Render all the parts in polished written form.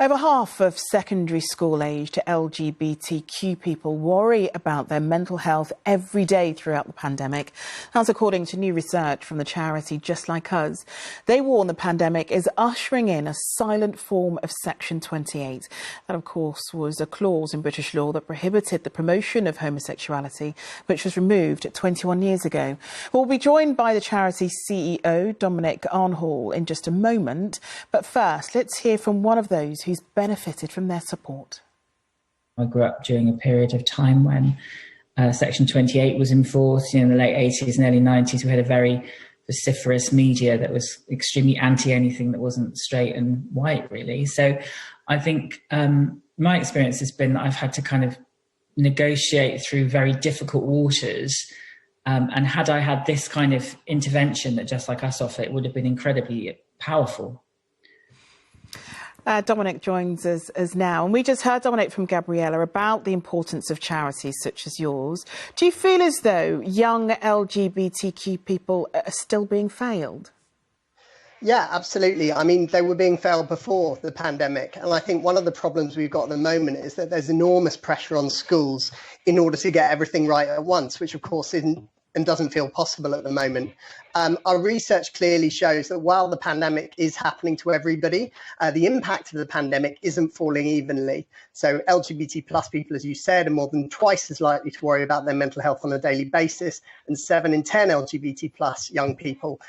Over half of secondary school-aged LGBTQ people worry about their mental health every day throughout the pandemic. That's according to new research from the charity Just Like Us. They warn the pandemic is ushering in a silent form of Section 28. That, of course, was a clause in British law that prohibited the promotion of homosexuality, which was removed 21 years ago. We'll be joined by the charity's CEO, Dominic Arnhall, in just a moment. But first, let's hear from one of those who's benefited from their support. I grew up during a period of time when Section 28 was enforced. In the late 80s and early 90s, we had a very vociferous media that was extremely anti anything that wasn't straight and white, really. So I think my experience has been that I've had to kind of negotiate through very difficult waters. And had I had this kind of intervention that Just Like Us offer, it would have been incredibly powerful. Dominic joins us now, and we just heard, Dominic, from Gabriella about the importance of charities such as yours. Do you feel as though young LGBTQ people are still being failed? Yeah, absolutely. I mean, they were being failed before the pandemic. And I think one of the problems we've got at the moment is that there's enormous pressure on schools in order to get everything right at once, which of course isn't and doesn't feel possible at the moment. Our research clearly shows that while the pandemic is happening to everybody, the impact of the pandemic isn't falling evenly. So LGBT plus people, as you said, are more than twice as likely to worry about their mental health on a daily basis. And 7 in 10 LGBT plus young people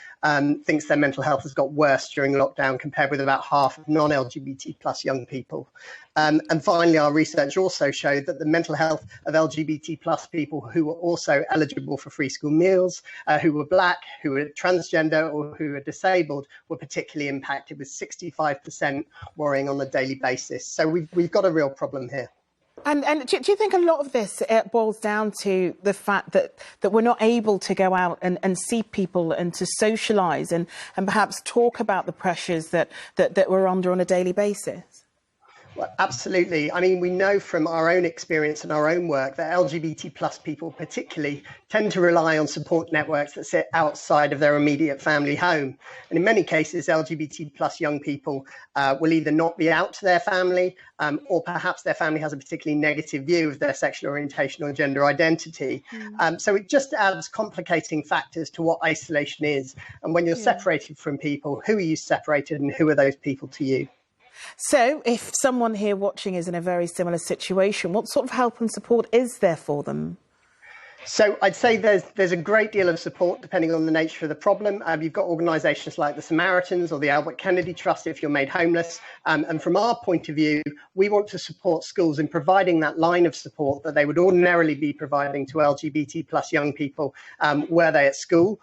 thinks their mental health has got worse during lockdown, compared with about half of non-LGBT plus young people. And finally, our research also showed that the mental health of LGBT plus people who were also eligible for free school meals, who were Black, who were transgender or who were disabled, were particularly impacted, with 65% worrying on a daily basis. So we've got a real problem here. And do you think a lot of this boils down to the fact that we're not able to go out and see people and to socialise and perhaps talk about the pressures that we're under on a daily basis? Well, absolutely. I mean, we know from our own experience and our own work that LGBT plus people particularly tend to rely on support networks that sit outside of their immediate family home. And in many cases, LGBT plus young people will either not be out to their family or perhaps their family has a particularly negative view of their sexual orientation or gender identity. So it just adds complicating factors to what isolation is. And when you're separated from people, who are you separated and who are those people to you? So if someone here watching is in a very similar situation, what sort of help and support is there for them? So I'd say there's a great deal of support depending on the nature of the problem. You've got organisations like the Samaritans or the Albert Kennedy Trust if you're made homeless. And from our point of view, we want to support schools in providing that line of support that they would ordinarily be providing to LGBT plus young people were they at school.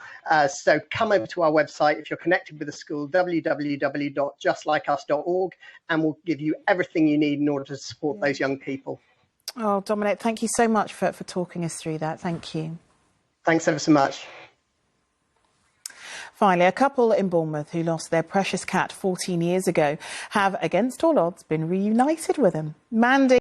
So come over to our website if you're connected with a school, www.justlikeus.org, and we'll give you everything you need in order to support those young people. Oh, Dominic, thank you so much for talking us through that. Thank you. Thanks ever so much. Finally, a couple in Bournemouth who lost their precious cat 14 years ago have, against all odds, been reunited with him. Mandy.